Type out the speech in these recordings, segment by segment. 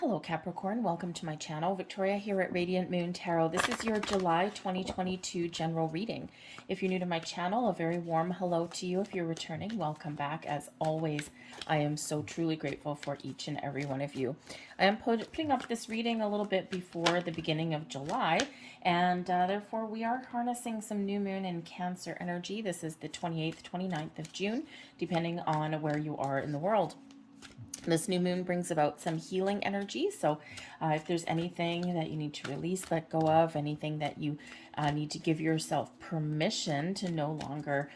Hello Capricorn, welcome to my channel. Victoria here at Radiant Moon Tarot. This is your July 2022 general reading. If you're new to my channel, a very warm hello to you. If you're returning, welcome back. As always, I am so truly grateful for each and every one of you. I am putting up this reading a little bit before the beginning of July, and therefore we are harnessing some new moon and Cancer energy. This is the 28th, 29th of June, depending on where you are in the world. This new moon brings about some healing energy. So if there's anything that you need to release, let go of, anything that you need to give yourself permission to no longer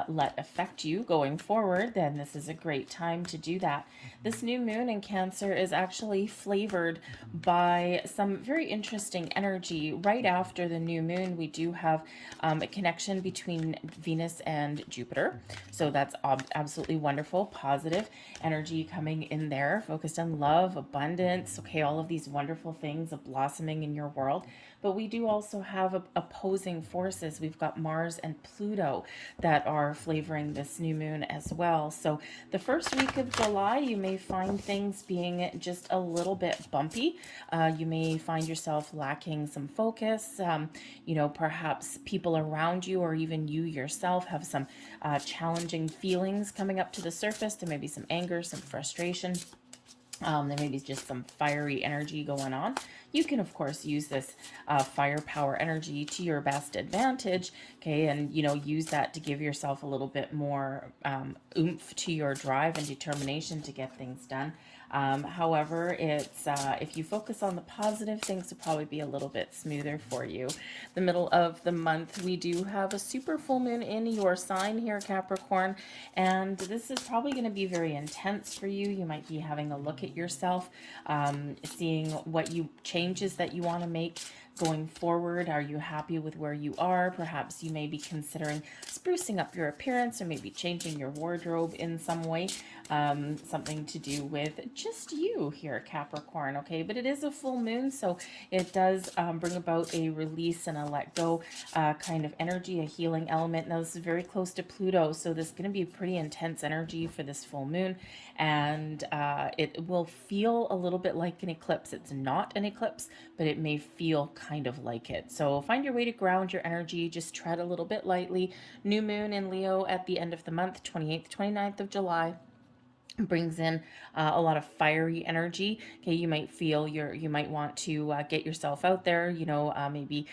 let affect you going forward, then this is a great time to do that. This new moon in Cancer is actually flavored by some very interesting energy. Right after the new moon, we do have a connection between Venus and Jupiter. So that's absolutely wonderful, positive energy coming in there, focused on love, abundance, okay, all of these wonderful things of blossoming in your world. But we do also have opposing forces. We've got Mars and Pluto that are flavoring this new moon as well. So the first week of July, you may find things being just a little bit bumpy. You may find yourself lacking some focus. Perhaps people around you or even you yourself have some challenging feelings coming up to the surface. There may be some anger, some frustration. There may be just some fiery energy going on. You can, of course, use this firepower energy to your best advantage, okay, and, use that to give yourself a little bit more oomph to your drive and determination to get things done. However, it's if you focus on the positive, things will probably be a little bit smoother for you. The middle of the month, we do have a super full moon in your sign here, Capricorn, and this is probably going to be very intense for you. You might be having a look at yourself, seeing what changes that you want to make going forward. Are you happy with where you are? Perhaps you may be considering sprucing up your appearance or maybe changing your wardrobe in some way. Something to do with just you here, Capricorn, okay? But it is a full moon, so it does bring about a release and a let go kind of energy, a healing element. Now, this is very close to Pluto, so this is going to be pretty intense energy for this full moon, and it will feel a little bit like an eclipse. It's not an eclipse, but it may feel kind of like it. So find your way to ground your energy. Just tread a little bit lightly. New moon in Leo at the end of the month, 28th, 29th of July. Brings in a lot of fiery energy. Okay, you might feel you might want to get yourself out there, maybe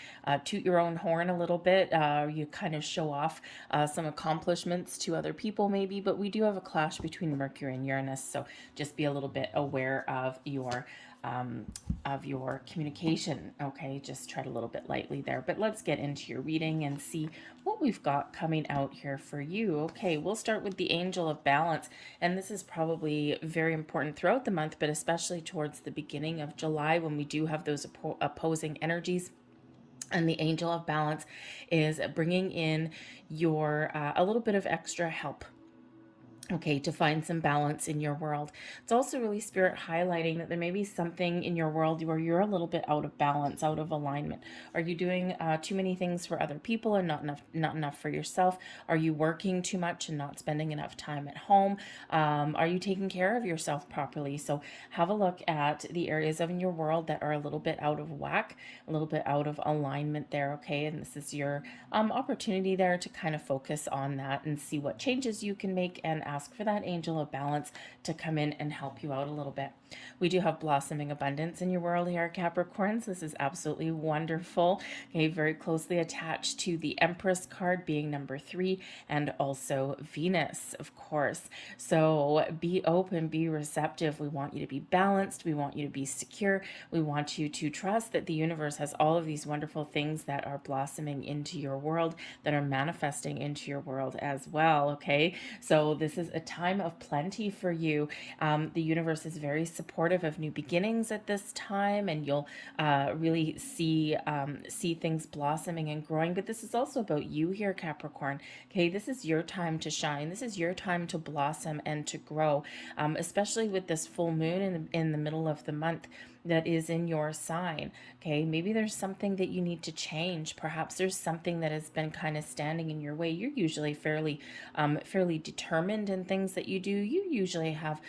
toot your own horn a little bit. You kind of show off some accomplishments to other people maybe, but we do have a clash between Mercury and Uranus, so just be a little bit aware of your communication. Okay, just tread a little bit lightly there. But let's get into your reading and see what we've got coming out here for you. Okay, we'll start with the Angel of Balance, and this is probably very important throughout the month, but especially towards the beginning of July when we do have those opposing energies. And the Angel of Balance is bringing in your a little bit of extra help, okay, to find some balance in your world. It's also really Spirit highlighting that there may be something in your world where you're a little bit out of balance, out of alignment. Are you doing too many things for other people and not enough for yourself? Are you working too much and not spending enough time at home? Are you taking care of yourself properly? So have a look at the areas of in your world that are a little bit out of whack, a little bit out of alignment there, okay? And this is your opportunity there to kind of focus on that and see what changes you can make, and ask for that Angel of Balance to come in and help you out a little bit. We do have blossoming abundance in your world here, Capricorns. This is absolutely wonderful. Okay, very closely attached to the Empress card being number 3, and also Venus, of course. So be open, be receptive. We want you to be balanced. We want you to be secure. We want you to trust that the universe has all of these wonderful things that are blossoming into your world, that are manifesting into your world as well. Okay, so this is a time of plenty for you. The universe is very supportive of new beginnings at this time, and you'll really see things blossoming and growing. But this is also about you here, Capricorn. Okay, this is your time to shine. This is your time to blossom and to grow, especially with this full moon in the middle of the month. that is in your sign. Okay, maybe there's something that you need to change. Perhaps there's something that has been kind of standing in your way. You're usually fairly determined in things that you do. You usually have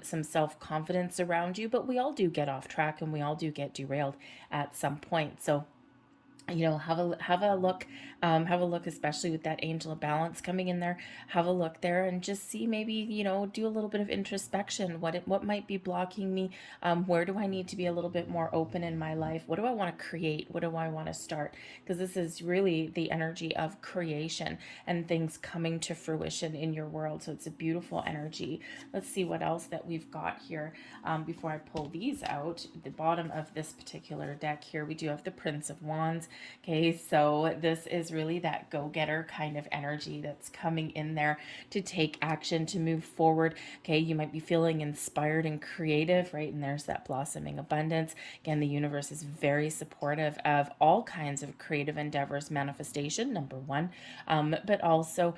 some self-confidence around you, but we all do get off track and we all do get derailed at some point. So have a look, especially with that angel of balance coming in there. Have a look there and just see, maybe, do a little bit of introspection. What might be blocking me? Where do I need to be a little bit more open in my life? What do I want to create? What do I want to start? Because this is really the energy of creation and things coming to fruition in your world. So it's a beautiful energy. Let's see what else that we've got here before I pull these out. At the bottom of this particular deck here, we do have the Prince of Wands. Okay, so this is really that go-getter kind of energy that's coming in there to take action, to move forward. Okay, you might be feeling inspired and creative, right? And there's that blossoming abundance. Again, the universe is very supportive of all kinds of creative endeavors, manifestation, number one, but also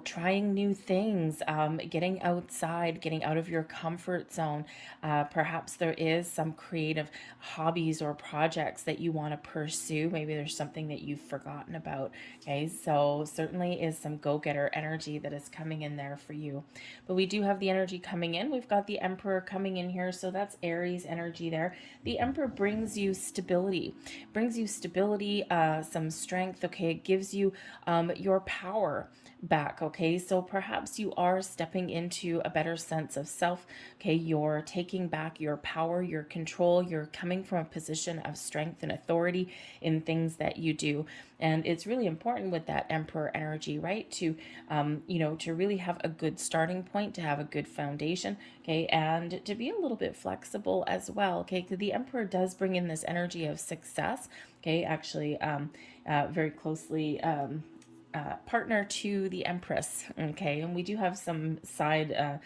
trying new things, getting outside, getting out of your comfort zone. Perhaps there is some creative hobbies or projects that you want to pursue. Maybe there's something that you've forgotten about. Okay, so certainly is some go-getter energy that is coming in there for you. But we do have the energy coming in. We've got the Emperor coming in here, so that's Aries energy there. The Emperor brings you stability, some strength. Okay, it gives you your power back. Okay, so perhaps you are stepping into a better sense of self. Okay, you're taking back your power, your control. You're coming from a position of strength and authority in things that you do. And it's really important with that Emperor energy, right, to to really have a good starting point, to have a good foundation. Okay, and to be a little bit flexible as well. Okay, because the Emperor does bring in this energy of success. Okay, actually very closely partner to the Empress. Okay, and we do have some side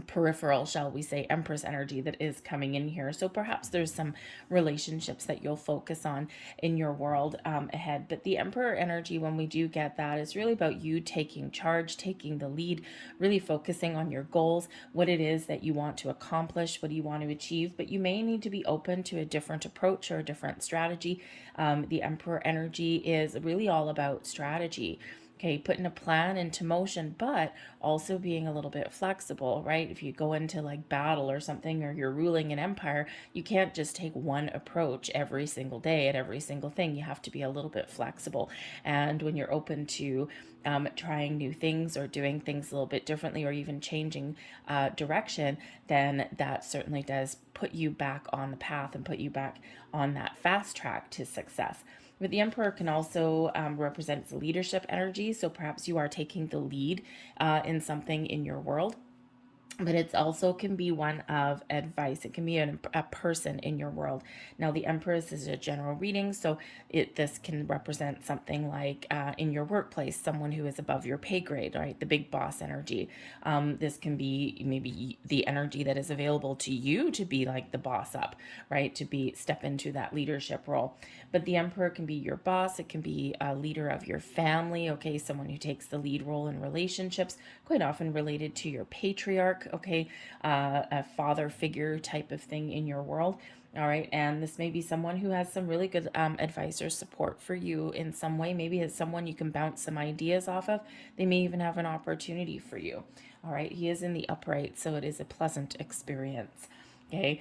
peripheral, shall we say, Empress energy that is coming in here. So perhaps there's some relationships that you'll focus on in your world ahead. But the Emperor energy, when we do get that, is really about you taking charge, taking the lead, really focusing on your goals, what it is that you want to accomplish, what do you want to achieve. But you may need to be open to a different approach or a different strategy. The Emperor energy is really all about strategy. Okay, putting a plan into motion, but also being a little bit flexible, right? If you go into like battle or something, or you're ruling an empire, you can't just take one approach every single day at every single thing. You have to be a little bit flexible. And when you're open to trying new things or doing things a little bit differently, or even changing direction, then that certainly does put you back on the path and put you back on that fast track to success. But the Emperor can also represent leadership energy. So perhaps you are taking the lead in something in your world. But it also can be one of advice. It can be a person in your world. Now, the Empress is a general reading, so this can represent something like in your workplace, someone who is above your pay grade, right? The big boss energy. This can be maybe the energy that is available to you to be like the boss up, right? To step into that leadership role. But the Emperor can be your boss. It can be a leader of your family, okay? Someone who takes the lead role in relationships, quite often related to your patriarch, okay, a father figure type of thing in your world. All right, and this may be someone who has some really good advice or support for you in some way. Maybe it's someone you can bounce some ideas off of. They may even have an opportunity for you. All right, he is in the upright, so it is a pleasant experience. Okay,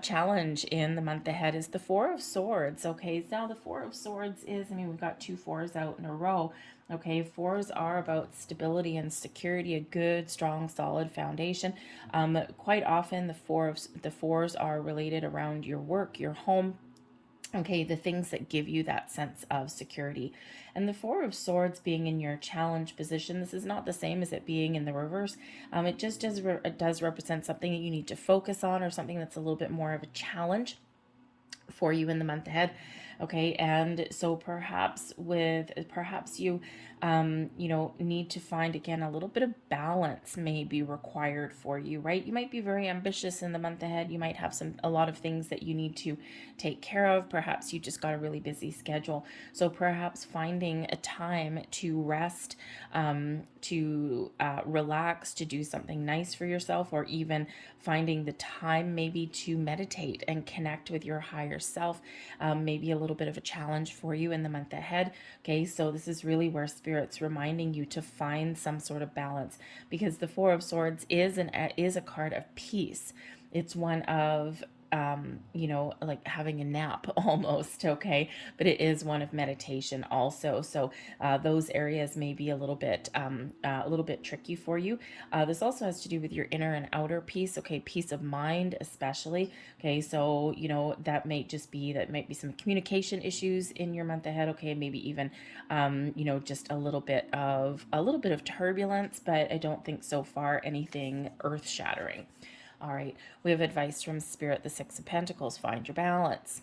challenge in the month ahead is the Four of Swords. Okay, now the Four of Swords is, we've got two fours out in a row. Okay, fours are about stability and security, a good, strong, solid foundation. Quite often, the fours are related around your work, your home. Okay, the things that give you that sense of security. And the Four of Swords being in your challenge position, this is not the same as it being in the reverse. It just does represent something that you need to focus on, or something that's a little bit more of a challenge. for you in the month ahead. Okay, and so perhaps you need to find again a little bit of balance may be required for you, right? You might be very ambitious in the month ahead. You might have a lot of things that you need to take care of. Perhaps you just got a really busy schedule, so perhaps finding a time to rest, to relax, to do something nice for yourself, or even finding the time maybe to meditate and connect with your higher self, maybe a little bit of a challenge for you in the month ahead. Okay, so this is really where Spirit's reminding you to find some sort of balance, because the Four of Swords is a card of peace. It's one of like having a nap almost, okay? But it is one of meditation also. So those areas may be a little bit tricky for you. This also has to do with your inner and outer peace, okay? Peace of mind, especially. Okay, so that might be some communication issues in your month ahead. Okay, maybe even just a little bit of turbulence, but I don't think so far anything earth shattering. All right, we have advice from Spirit, the Six of Pentacles, find your balance.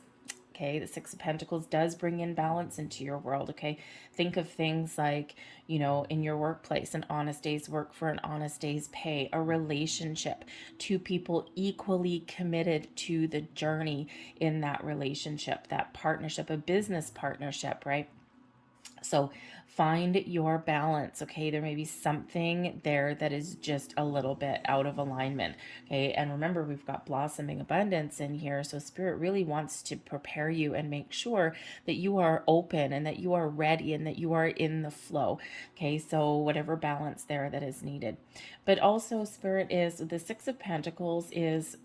Okay, the Six of Pentacles does bring in balance into your world. Okay, think of things like, in your workplace, an honest day's work for an honest day's pay, a relationship, two people equally committed to the journey in that relationship, that partnership, a business partnership, right? So find your balance, okay? There may be something there that is just a little bit out of alignment, okay? And remember, we've got blossoming abundance in here, so Spirit really wants to prepare you and make sure that you are open and that you are ready and that you are in the flow, okay? So whatever balance there that is needed. But also, Spirit is, the Six of Pentacles is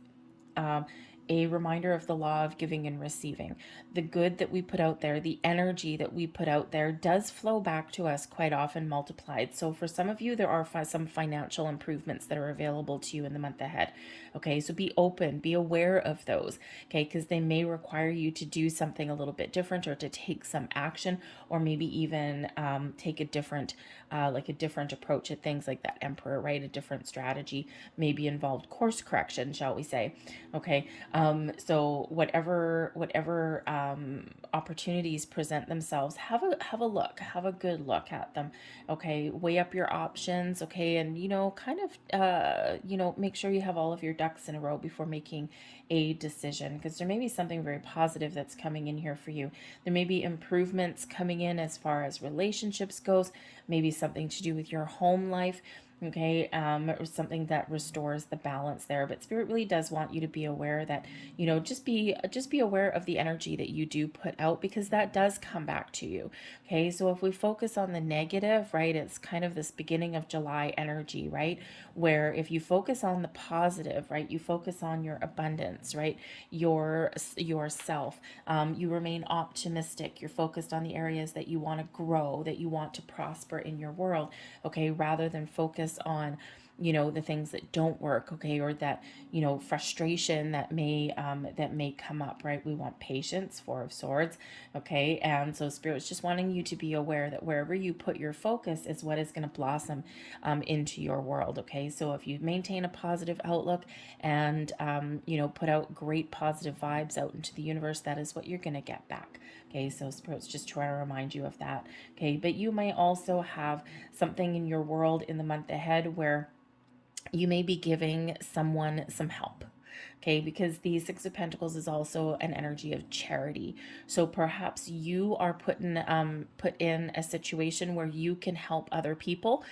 a reminder of the law of giving and receiving. The good that we put out there, the energy that we put out there does flow back to us quite often multiplied. So for some of you, there are some financial improvements that are available to you in the month ahead. Okay, so be open, be aware of those, okay, because they may require you to do something a little bit different, or to take some action, or maybe even take a different approach at things like that Emperor, right? A different strategy, maybe involved course correction, shall we say. Okay, so whatever opportunities present themselves, have a look, have a good look at them. Okay, weigh up your options. Okay, and kind of make sure you have all of your ducks in a row before making a decision, because there may be something very positive that's coming in here for you. There may be improvements coming in as far as relationships goes, maybe something to do with your home life. Okay, or something that restores the balance there. But Spirit really does want you to be aware that, just be aware of the energy that you do put out, because that does come back to you. Okay, so if we focus on the negative, right, it's kind of this beginning of July energy, right, where if you focus on the positive, right, you focus on your abundance, right, yourself, you remain optimistic, you're focused on the areas that you want to grow, that you want to prosper in your world, okay, rather than focus on the things that don't work, okay, or that frustration that may come up, right? We want patience, Four of Swords, okay. And so Spirit's just wanting you to be aware that wherever you put your focus is what is going to blossom into your world, okay. So if you maintain a positive outlook and put out great positive vibes out into the universe, that is what you're going to get back. Okay, so Spirit's just trying to remind you of that. Okay, but you may also have something in your world in the month ahead where you may be giving someone some help. Okay, because the Six of Pentacles is also an energy of charity. So perhaps you are put in a situation where you can help other people,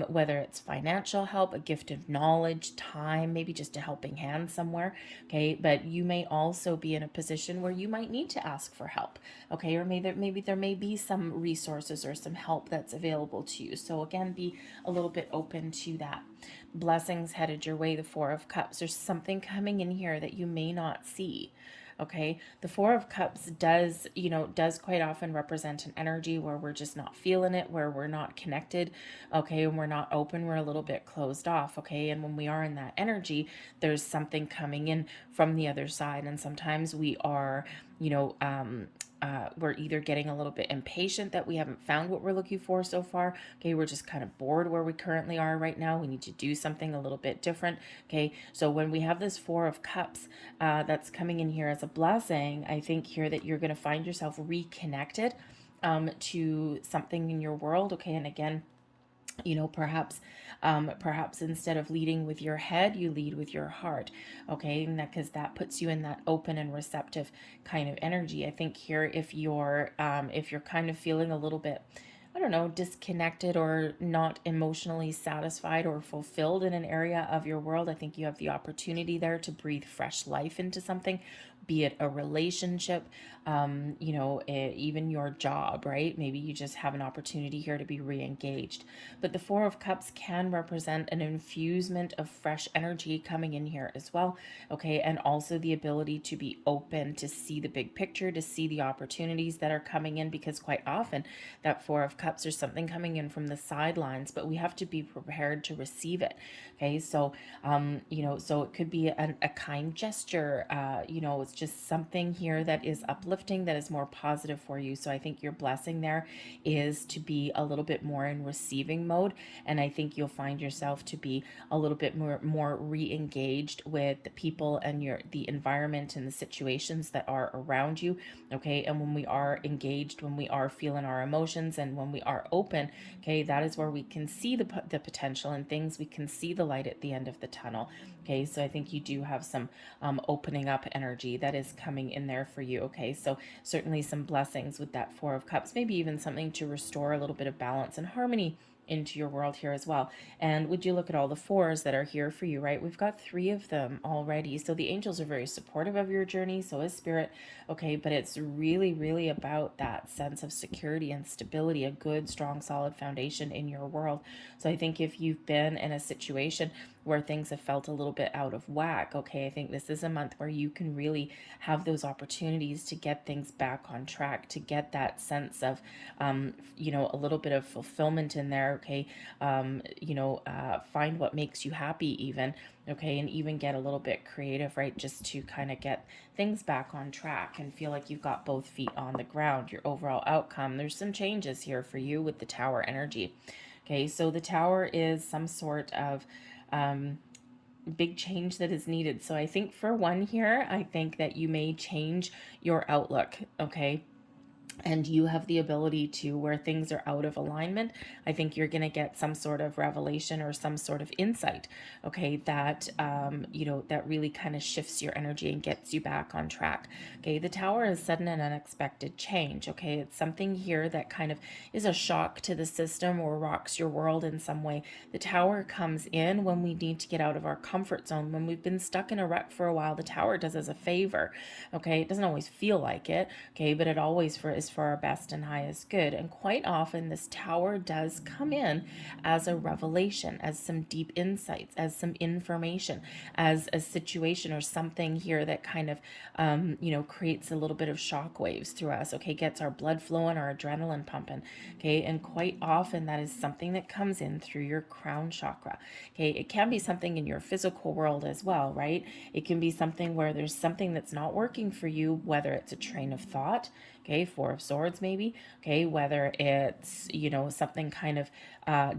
whether it's financial help, a gift of knowledge, time, maybe just a helping hand somewhere. Okay, but you may also be in a position where you might need to ask for help. Okay, or maybe there may be some resources or some help that's available to you. So again, be a little bit open to that. Blessings headed your way, the Four of Cups. There's something coming in here that you may not see. Okay, the Four of Cups does quite often represent an energy where we're just not feeling it, where we're not connected, okay, and we're not open, we're a little bit closed off, okay. And when we are in that energy, there's something coming in from the other side, and sometimes we are we're either getting a little bit impatient that we haven't found what we're looking for so far. Okay, we're just kind of bored where we currently are right now. We need to do something a little bit different. Okay, so when we have this Four of Cups that's coming in here as a blessing, I think here that you're going to find yourself reconnected to something in your world. Okay, and again, perhaps instead of leading with your head, you lead with your heart. Okay, and that, because that puts you in that open and receptive kind of energy. I think here, if you're kind of feeling a little bit, I don't know, disconnected or not emotionally satisfied or fulfilled in an area of your world, I think you have the opportunity there to breathe fresh life into something, be it a relationship, even your job, right? Maybe you just have an opportunity here to be re-engaged. But the Four of Cups can represent an infusement of fresh energy coming in here as well. Okay, and also the ability to be open, to see the big picture, to see the opportunities that are coming in, because quite often that Four of Cups, there's something coming in from the sidelines, but we have to be prepared to receive it. Okay, so so it could be a kind gesture. It's just something here that is uplifting, that is more positive for you. So I think your blessing there is to be a little bit more in receiving mode, and I think you'll find yourself to be a little bit more re-engaged with the people and the environment and the situations that are around you. Okay, and when we are engaged, when we are feeling our emotions, and when we are open, okay, that is where we can see the potential in things. We can see the light at the end of the tunnel. Okay, so I think you do have some opening up energy that is coming in there for you. Okay, so certainly some blessings with that Four of Cups, maybe even something to restore a little bit of balance and harmony into your world here as well. And would you look at all the fours that are here for you, right? We've got 3 of them already. So the angels are very supportive of your journey, so is spirit. Okay, but it's really, really about that sense of security and stability, a good, strong, solid foundation in your world. So I think if you've been in a situation where things have felt a little bit out of whack, okay, I think this is a month where you can really have those opportunities to get things back on track, to get that sense of, a little bit of fulfillment in there, okay, find what makes you happy even, okay, and even get a little bit creative, right, just to kind of get things back on track and feel like you've got both feet on the ground. Your overall outcome, there's some changes here for you with the Tower energy. Okay, so the Tower is some sort of big change that is needed. So I think for one here, I think that you may change your outlook, okay? And you have the ability to, where things are out of alignment, I think you're going to get some sort of revelation or some sort of insight, okay, that that really kind of shifts your energy and gets you back on track. Okay, the Tower is sudden and unexpected change. Okay, it's something here that kind of is a shock to the system or rocks your world in some way. The Tower comes in when we need to get out of our comfort zone, when we've been stuck in a rut for a while. The Tower does us a favor. Okay, it doesn't always feel like it, okay, but it always is for our best and highest good. And quite often this Tower does come in as a revelation, as some deep insights, as some information, as a situation or something here that kind of creates a little bit of shock waves through us, okay, gets our blood flowing, our adrenaline pumping, okay, and quite often that is something that comes in through your crown chakra. Okay, it can be something in your physical world as well, right? It can be something where there's something that's not working for you, whether it's a train of thought, okay, Four of Swords maybe, okay, whether it's, something kind of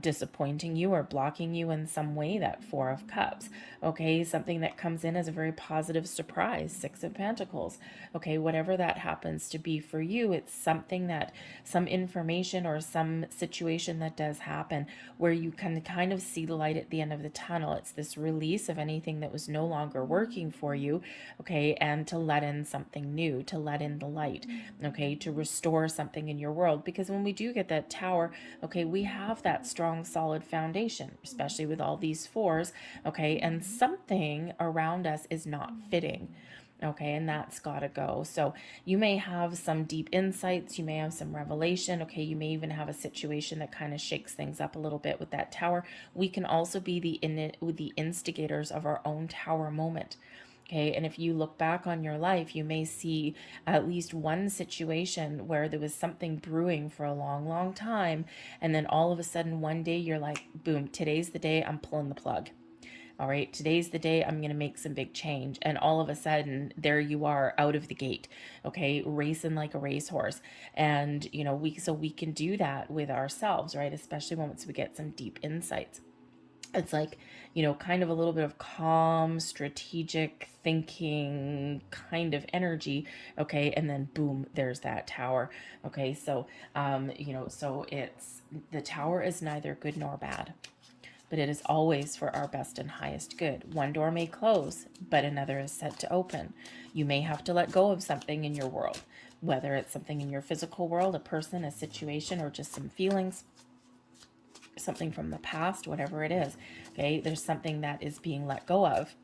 disappointing you or blocking you in some way, that Four of Cups, okay, something that comes in as a very positive surprise, Six of Pentacles, okay, whatever that happens to be for you, it's something that, some information or some situation that does happen where you can kind of see the light at the end of the tunnel. It's this release of anything that was no longer working for you, okay, and to let in something new, to let in the light, okay, to restore something in your world. Because when we do get that Tower, okay, we have that strong, solid foundation, especially with all these fours, okay, and something around us is not fitting. Okay, and that's got to go. So you may have some deep insights, you may have some revelation, okay, you may even have a situation that kind of shakes things up a little bit with that Tower. We can also be the instigators of our own Tower moment. Okay, and if you look back on your life, you may see at least one situation where there was something brewing for a long, long time, and then all of a sudden one day you're like, boom, today's the day I'm pulling the plug. All right, today's the day I'm going to make some big change. And all of a sudden, there you are out of the gate, okay, racing like a racehorse. And, we can do that with ourselves, right? Especially once we get some deep insights. It's like, kind of a little bit of calm, strategic thinking kind of energy. Okay. And then boom, there's that tower. Okay. So it's the tower is neither good nor bad, but it is always for our best and highest good. One door may close, but another is set to open. You may have to let go of something in your world, whether it's something in your physical world, a person, a situation, or just some feelings, something from the past, whatever it is. Okay, there's something that is being let go of,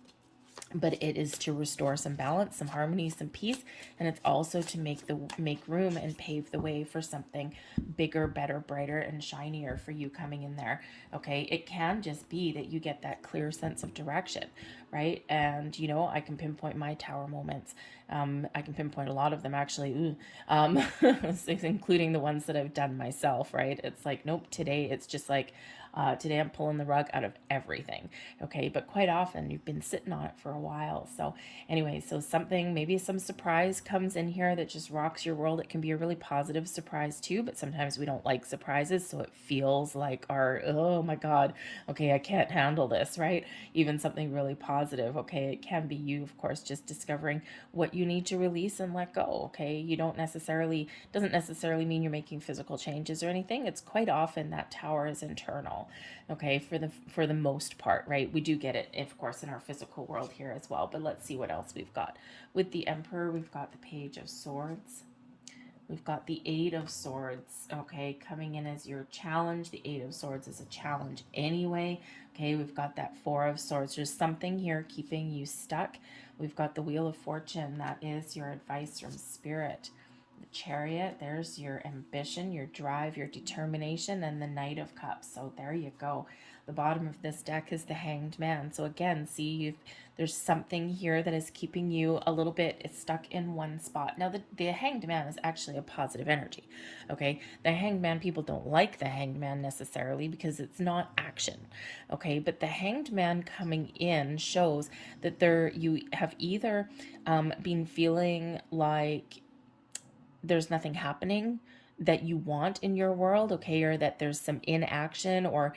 but it is to restore some balance, some harmony, some peace, and it's also to make room and pave the way for something bigger, better, brighter, and shinier for you coming in there. Okay, it can just be that you get that clear sense of direction, right? And I can pinpoint my tower moments. I can pinpoint a lot of them actually, including the ones that I've done myself, right? It's like, nope, today it's just like, today I'm pulling the rug out of everything. Okay, but quite often you've been sitting on it for a while. So anyway, so maybe some surprise comes in here that just rocks your world. It can be a really positive surprise too, but sometimes we don't like surprises, so it feels like oh my God, okay, I can't handle this, right? Even something really positive, okay, it can be you, of course, just discovering what you need to release and let go. Okay, doesn't necessarily mean you're making physical changes or anything. It's quite often that tower is internal. Okay, for the most part, right? We do get it, of course, in our physical world here as well. But let's see what else we've got. With the Emperor, we've got the Page of Swords. We've got the Eight of Swords, okay, coming in as your challenge. The Eight of Swords is a challenge anyway. Okay, we've got that Four of Swords. There's something here keeping you stuck. We've got the Wheel of Fortune. That is your advice from Spirit. The Chariot, there's your ambition, your drive, your determination, and the Knight of Cups. So there you go. The bottom of this deck is the Hanged Man. So again, see, there's something here that is keeping you a little bit stuck in one spot. Now, the Hanged Man is actually a positive energy. Okay, the Hanged Man, people don't like the Hanged Man necessarily because it's not action. Okay, but the Hanged Man coming in shows that you have either been feeling like there's nothing happening that you want in your world, okay, or that there's some inaction or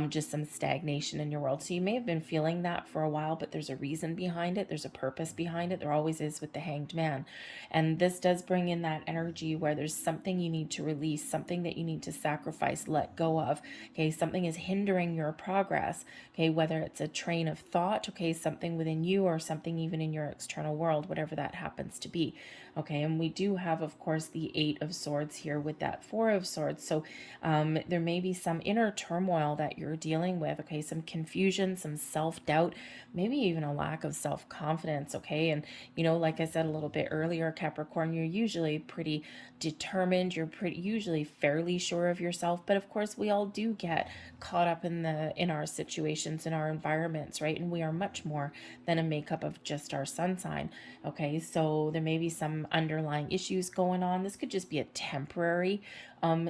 just some stagnation in your world. So you may have been feeling that for a while, but there's a reason behind it. There's a purpose behind it. There always is with the Hanged Man. And this does bring in that energy where there's something you need to release, something that you need to sacrifice, let go of, okay, something is hindering your progress, okay, whether it's a train of thought, okay, something within you or something even in your external world, whatever that happens to be. Okay, and we do have, of course, the Eight of Swords here with that Four of Swords. So there may be some inner turmoil that you're dealing with, okay, some confusion, some self-doubt, maybe even a lack of self-confidence, okay? And, like I said a little bit earlier, Capricorn, you're usually pretty determined, you're usually fairly sure of yourself, but of course we all do get caught up in our situations, in our environments, right? And we are much more than a makeup of just our sun sign, okay? So there may be some underlying issues going on. This could just be a temporary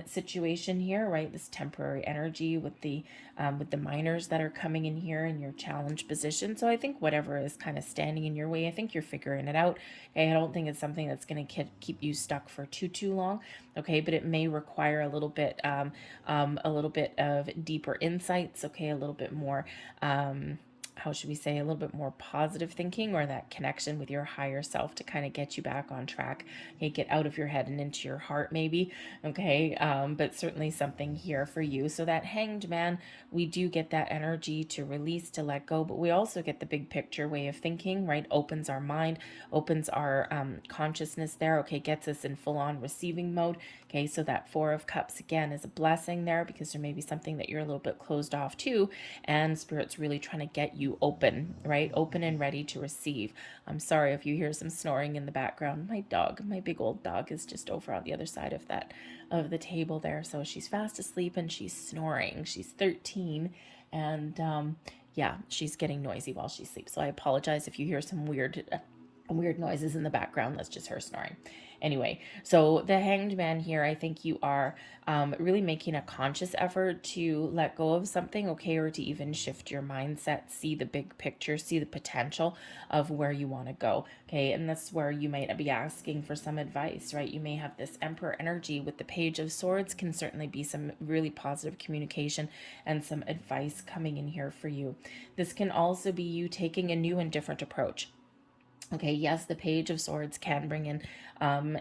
situation here, right? This temporary energy with the minors that are coming in here in your challenge position. So I think whatever is kind of standing in your way, I think you're figuring it out. Okay, I don't think it's something that's going to keep you stuck for too long. Okay, but it may require a little bit of deeper insights. Okay, a little bit more. How should we say, a little bit more positive thinking or that connection with your higher self to kind of get you back on track. Okay, get out of your head and into your heart maybe. Okay, but certainly something here for you. So that Hanged Man, we do get that energy to release, to let go, but we also get the big picture way of thinking, right? Opens our mind, opens our consciousness there. Okay, gets us in full on receiving mode. Okay, so that Four of Cups again is a blessing there because there may be something that you're a little bit closed off to, and Spirit's really trying to get you open, right? Open and ready to receive. I'm sorry if you hear some snoring in the background. My big old dog is just over on the other side of the table there. So she's fast asleep and she's snoring. She's 13 and yeah, she's getting noisy while she sleeps. So I apologize if you hear some weird noises in the background. That's just her snoring. Anyway, so the Hanged Man here, I think you are really making a conscious effort to let go of something, okay, or to even shift your mindset, see the big picture, see the potential of where you want to go, okay, and that's where you might be asking for some advice, right? You may have this Emperor energy with the Page of Swords, can certainly be some really positive communication and some advice coming in here for you. This can also be you taking a new and different approach. Okay, yes, the Page of Swords can bring in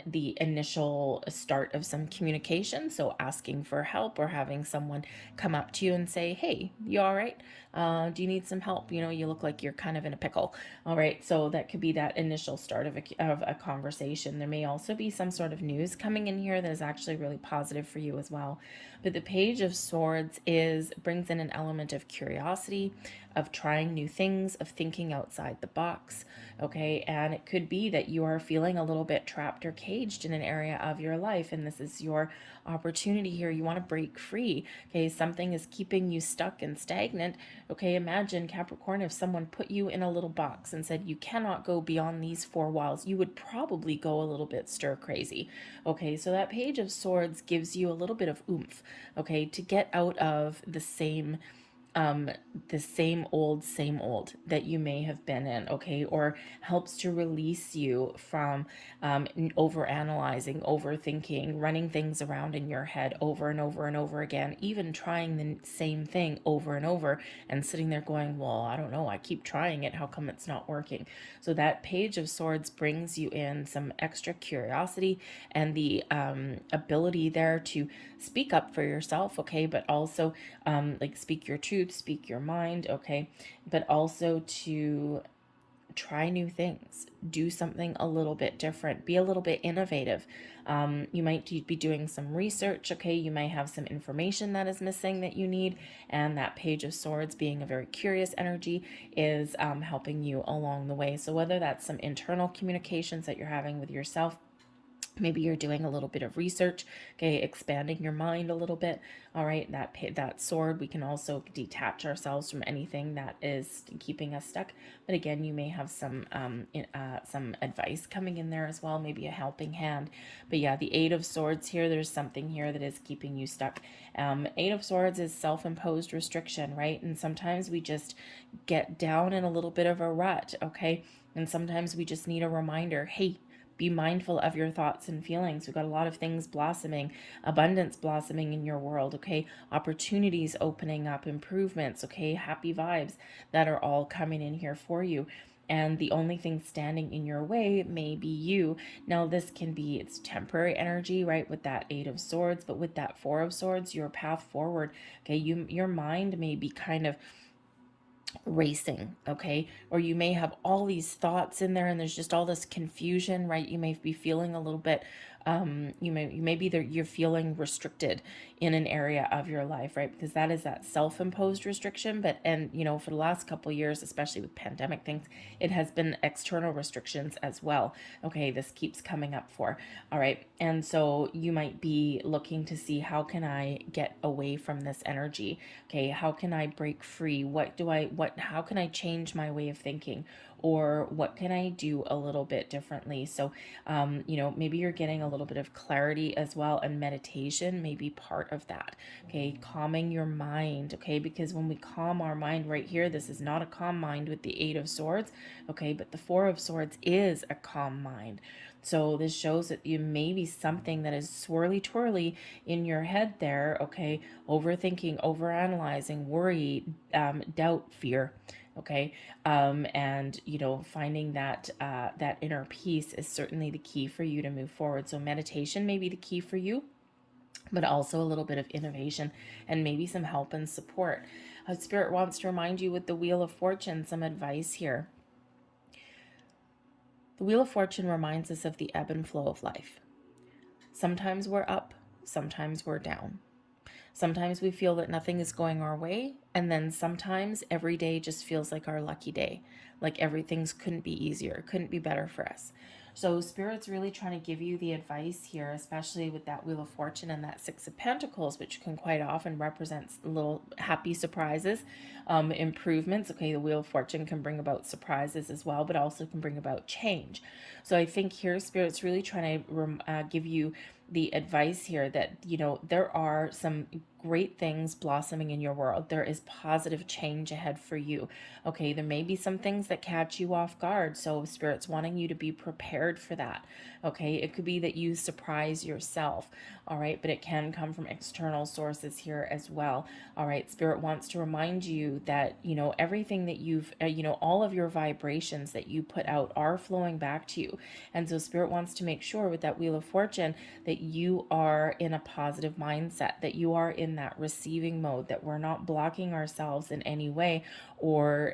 the initial start of some communication. So asking for help or having someone come up to you and say, hey, you all right? Do you need some help? You know, you look like you're kind of in a pickle. All right, so that could be that initial start of a conversation. There may also be some sort of news coming in here that is actually really positive for you as well. But the Page of Swords brings in an element of curiosity, of trying new things, of thinking outside the box, okay? And it could be that you are feeling a little bit trapped or caged in an area of your life, and this is your opportunity here. You want to break free, okay? Something is keeping you stuck and stagnant, okay? Imagine, Capricorn, if someone put you in a little box and said you cannot go beyond these four walls, you would probably go a little bit stir crazy, okay? So that Page of Swords gives you a little bit of oomph, okay, to get out of the same same old that you may have been in, okay, or helps to release you from over analyzing, overthinking, running things around in your head over and over and over again, even trying the same thing over and over and sitting there going, well, I don't know, I keep trying it, how come it's not working? So that Page of Swords brings you in some extra curiosity and the ability there to speak up for yourself, okay, but also like speak your truth, speak your mind, okay, but also to try new things, do something a little bit different, be a little bit innovative. You might be doing some research, okay, you may have some information that is missing that you need, and that Page of Swords, being a very curious energy, is helping you along the way. So whether that's some internal communications that you're having with yourself, maybe you're doing a little bit of research, okay, expanding your mind a little bit. All right, that sword, we can also detach ourselves from anything that is keeping us stuck. But again, you may have some advice coming in there as well, maybe a helping hand. But yeah, the Eight of Swords here, there's something here that is keeping you stuck. Eight of Swords is self-imposed restriction, right? And sometimes we just get down in a little bit of a rut, okay? And sometimes we just need a reminder, hey, be mindful of your thoughts and feelings. We've got a lot of things blossoming, abundance blossoming in your world, okay? Opportunities opening up, improvements, okay? Happy vibes that are all coming in here for you. And the only thing standing in your way may be you. Now, this can be, it's temporary energy, right? With that Eight of Swords, but with that Four of Swords, your path forward, okay? Your mind may be kind of racing, okay, or you may have all these thoughts in there and there's just all this confusion, right? You may be feeling a little bit you're feeling restricted in an area of your life, right? Because that is that self-imposed restriction. But and you know, for the last couple of years, especially with pandemic things, it has been external restrictions as well, okay? This keeps coming up for, all right, and so you might be looking to see, how can I get away from this energy, okay? How can I break free? How can I change my way of thinking, or what can I do a little bit differently? So you know, maybe you're getting a little bit of clarity as well, and meditation may be part of that, okay? Calming your mind, okay? Because when we calm our mind right here, this is not a calm mind with the Eight of Swords, okay? But the Four of Swords is a calm mind. So this shows that you may be something that is swirly twirly in your head there, okay? Overthinking, overanalyzing, worry, doubt, fear, okay, and you know, finding that that inner peace is certainly the key for you to move forward. So meditation may be the key for you, but also a little bit of innovation and maybe some help and support. Spirit wants to remind you with the Wheel of Fortune some advice here. The Wheel of Fortune reminds us of the ebb and flow of life. Sometimes we're up, sometimes we're down. Sometimes we feel that nothing is going our way, and then sometimes every day just feels like our lucky day, like everything's couldn't be easier, couldn't be better for us. So Spirit's really trying to give you the advice here, especially with that Wheel of Fortune and that Six of Pentacles, which can quite often represent little happy surprises, improvements. Okay, the Wheel of Fortune can bring about surprises as well, but also can bring about change. So I think here Spirit's really trying to give you the advice here that, there are some great things blossoming in your world. There is positive change ahead for you. Okay, there may be some things that catch you off guard. So Spirit's wanting you to be prepared for that. Okay, it could be that you surprise yourself. All right, but it can come from external sources here as well. All right, Spirit wants to remind you that, everything that you've, all of your vibrations that you put out are flowing back to you. And so Spirit wants to make sure with that Wheel of Fortune that you are in a positive mindset, that you are in that receiving mode, that we're not blocking ourselves in any way, or,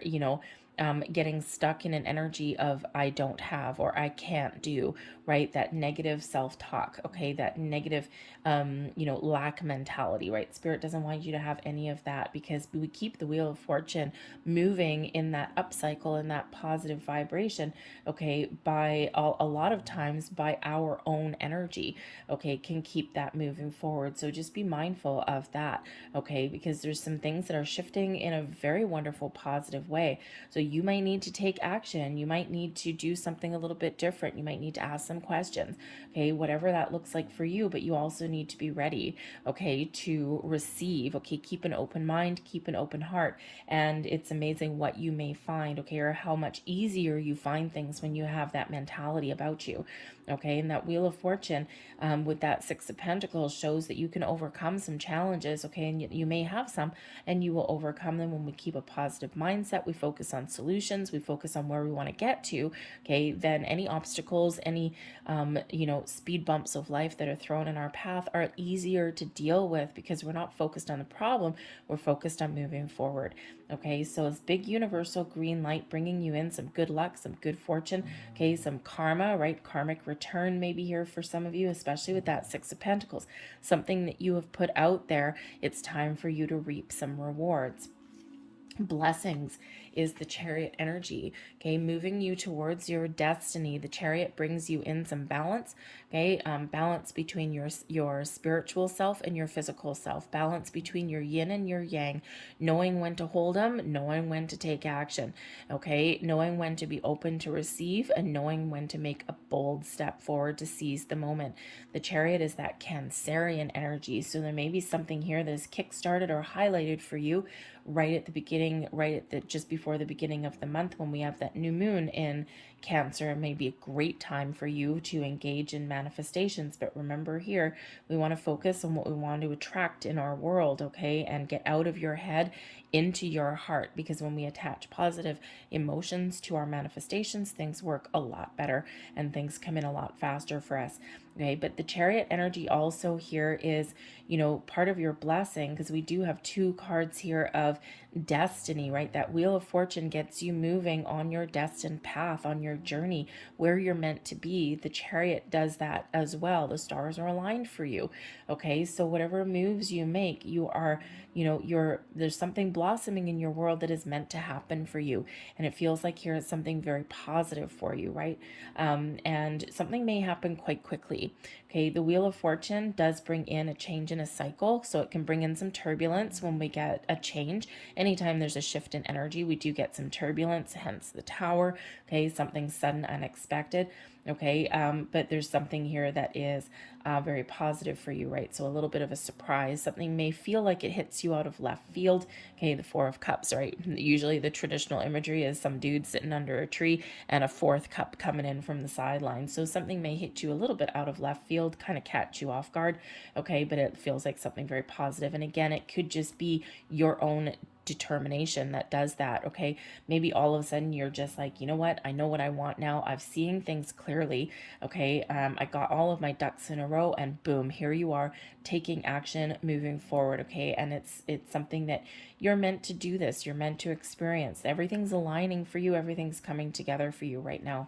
getting stuck in an energy of I don't have or I can't do, right? That negative self-talk, okay? That negative, lack mentality, right? Spirit doesn't want you to have any of that, because we keep the Wheel of Fortune moving in that up cycle and that positive vibration, okay? By a lot of times by our own energy, okay? Can keep that moving forward. So just be mindful of that, okay? Because there's some things that are shifting in a very wonderful, positive way. So you might need to take action. You might need to do something a little bit different. You might need to ask some questions, okay? Whatever that looks like for you, but you also need to be ready, okay, to receive, okay? Keep an open mind, keep an open heart. And it's amazing what you may find, okay, or how much easier you find things when you have that mentality about you, okay? And that Wheel of Fortune, with that Six of Pentacles, shows that you can overcome some challenges, okay? And you may have some, and you will overcome them when we keep a positive mindset. We focus on solutions, we focus on where we want to get to, okay? Then any obstacles, any speed bumps of life that are thrown in our path are easier to deal with, because we're not focused on the problem, we're focused on moving forward, okay? So it's big universal green light bringing you in some good luck, some good fortune, okay? Some karma, right? Karmic return maybe here for some of you, especially with that Six of Pentacles. Something that you have put out there, it's time for you to reap some rewards. Blessings is the Chariot energy, okay, moving you towards your destiny. The Chariot brings you in some balance, okay, balance between your spiritual self and your physical self, balance between your yin and your yang, knowing when to hold them, knowing when to take action, okay, knowing when to be open to receive, and knowing when to make a bold step forward to seize the moment. The Chariot is that Cancerian energy, so there may be something here that is kickstarted or highlighted for you right at the beginning, just before the beginning of the month, when we have that new moon in Cancer. It may be a great time for you to engage in manifestations, but remember here, we want to focus on what we want to attract in our world, okay? And get out of your head into your heart, because when we attach positive emotions to our manifestations, things work a lot better and things come in a lot faster for us, okay? But the Chariot energy also here is, part of your blessing, because we do have two cards here of destiny, right? That Wheel of Fortune gets you moving on your destined path, on your journey where you're meant to be. The Chariot does that as well. The stars are aligned for you, okay? So whatever moves you make, you are, there's something blossoming in your world that is meant to happen for you, and it feels like here it's something very positive for you, right? And something may happen quite quickly, okay? The Wheel of Fortune does bring in a change in a cycle, so it can bring in some turbulence when we get a change. Anytime there's a shift in energy, we do get some turbulence, hence the Tower, okay? Something sudden, unexpected, okay? But there's something here that is very positive for you, right? So a little bit of a surprise. Something may feel like it hits you out of left field, okay? The Four of Cups, right? Usually the traditional imagery is some dude sitting under a tree and a fourth cup coming in from the sidelines. So something may hit you a little bit out of left field, kind of catch you off guard, okay? But it feels like something very positive. And again, it could just be your own determination that does that, okay? Maybe all of a sudden you're just like, you know what, I know what I want now. I'm seeing things clearly, okay? I got all of my ducks in a row, and boom, here you are taking action, moving forward, okay? And it's something that you're meant to do. This you're meant to experience. Everything's aligning for you, everything's coming together for you right now.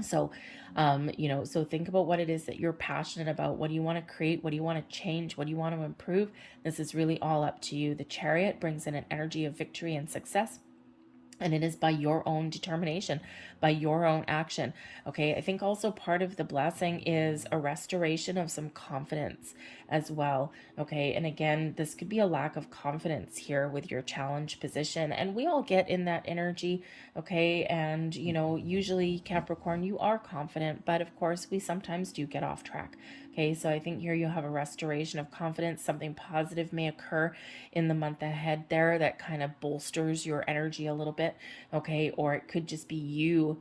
So, so think about what it is that you're passionate about. What do you want to create? What do you want to change? What do you want to improve? This is really all up to you. The Chariot brings in an energy of victory and success. And it is by your own determination, by your own action. Okay. I think also part of the blessing is a restoration of some confidence as well. Okay. And again, this could be a lack of confidence here with your challenge position. And we all get in that energy. Okay. And, usually Capricorn, you are confident, but of course, we sometimes do get off track. Okay, so I think here you have a restoration of confidence. Something positive may occur in the month ahead there that kind of bolsters your energy a little bit. Okay, or it could just be you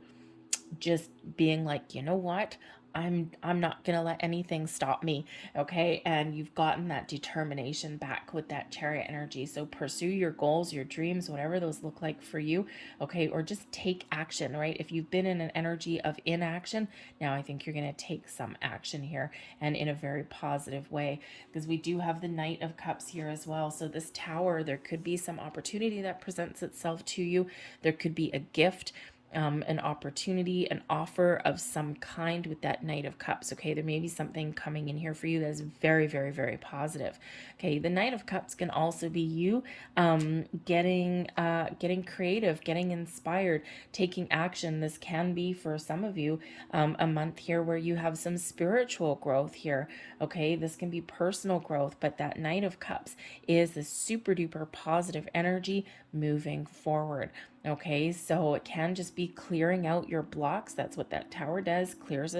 just being like, you know what? I'm not going to let anything stop me, okay? And you've gotten that determination back with that Chariot energy. So pursue your goals, your dreams, whatever those look like for you, okay? Or just take action, right? If you've been in an energy of inaction, now I think you're going to take some action here, and in a very positive way, because we do have the Knight of Cups here as well. So this Tower, there could be some opportunity that presents itself to you. There could be a gift, an opportunity, an offer of some kind with that Knight of Cups. Okay, there may be something coming in here for you that is very, very, very positive. Okay, the Knight of Cups can also be you getting creative, getting inspired, taking action. This can be for some of you a month here where you have some spiritual growth here. Okay, this can be personal growth, but that Knight of Cups is a super duper positive energy moving forward. Okay, so it can just be clearing out your blocks. That's what that Tower does. Clears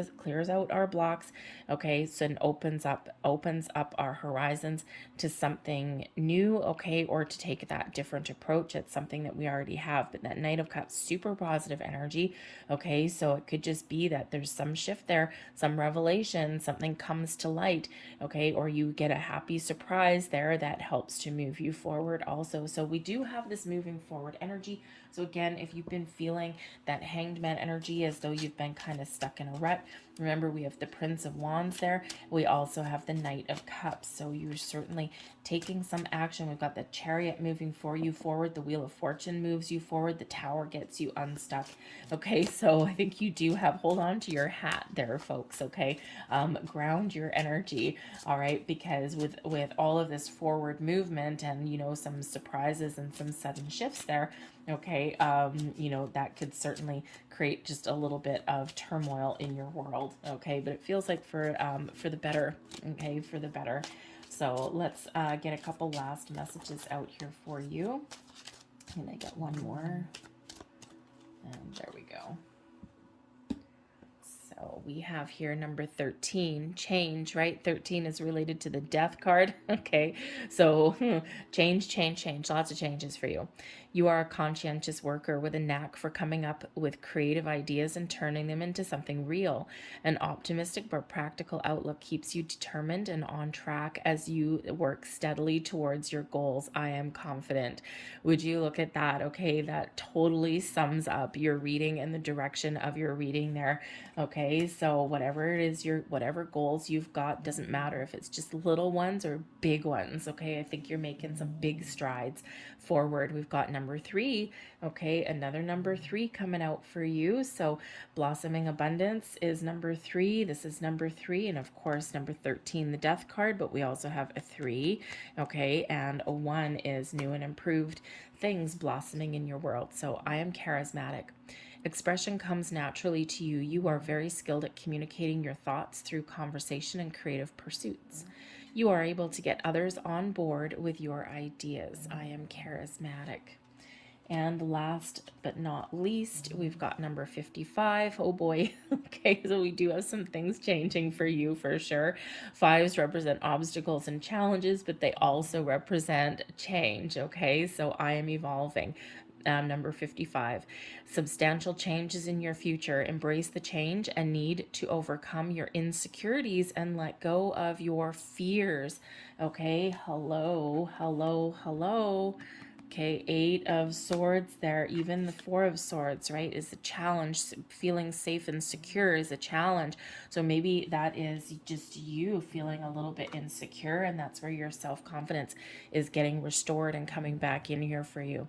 out our blocks. Okay, so it opens up our horizons to something new, okay, or to take that different approach at something that we already have. But that Knight of Cups, super positive energy. Okay, so it could just be that there's some shift there, some revelation, something comes to light, okay, or you get a happy surprise there that helps to move you forward also. So we do have this moving forward energy. So again, if you've been feeling that Hanged Man energy as though you've been kind of stuck in a rut, remember we have the Prince of Wands there. We also have the Knight of Cups. So you're certainly taking some action. We've got the Chariot moving for you forward. The Wheel of Fortune moves you forward. The Tower gets you unstuck. Okay, so I think you do have, hold on to your hat there, folks. Okay, ground your energy. All right, because with all of this forward movement and some surprises and some sudden shifts there, okay, that could certainly create just a little bit of turmoil in your world. Okay, but it feels like for the better. Okay, for the better. So let's get a couple last messages out here for you. And I got one more. And there we go. So we have here number 13, change, right? 13 is related to the death card. Okay, so change, lots of changes for you. You are a conscientious worker with a knack for coming up with creative ideas and turning them into something real. An optimistic but practical outlook keeps you determined and on track as you work steadily towards your goals. I am confident. Would you look at that? Okay, that totally sums up your reading and the direction of your reading there. Okay, so whatever it is, whatever goals you've got, doesn't matter if it's just little ones or big ones. Okay, I think you're making some big strides forward. We've got number 3. Okay, another number 3 coming out for you. So blossoming abundance is number 3. This is number 3, and of course number 13, the death card, but we also have a 3. Okay, and a 1 is new and improved things blossoming in your world. So I am charismatic. Expression comes naturally to you. You are very skilled at communicating your thoughts through conversation and creative pursuits. You are able to get others on board with your ideas. I am charismatic. And last but not least, we've got number 55. Oh boy. Okay, so we do have some things changing for you for sure. 5s represent obstacles and challenges, but they also represent change. Okay, so I am evolving. Number 55, substantial changes in your future. Embrace the change and need to overcome your insecurities and let go of your fears. Okay, hello. Okay, 8 of Swords there, even the 4 of Swords, right, is a challenge. Feeling safe and secure is a challenge. So maybe that is just you feeling a little bit insecure, and that's where your self-confidence is getting restored and coming back in here for you.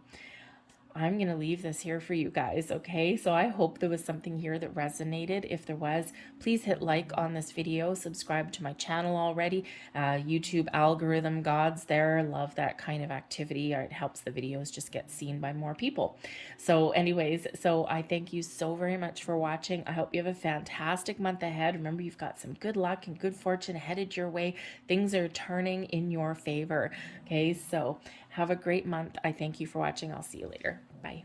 I'm going to leave this here for you guys, okay? So I hope there was something here that resonated. If there was, please hit like on this video, subscribe to my channel already. YouTube algorithm gods there love that kind of activity. It helps the videos just get seen by more people. So anyways, so I thank you so very much for watching. I hope you have a fantastic month ahead. Remember, you've got some good luck and good fortune headed your way. Things are turning in your favor. Okay, so have a great month. I thank you for watching. I'll see you later. Bye.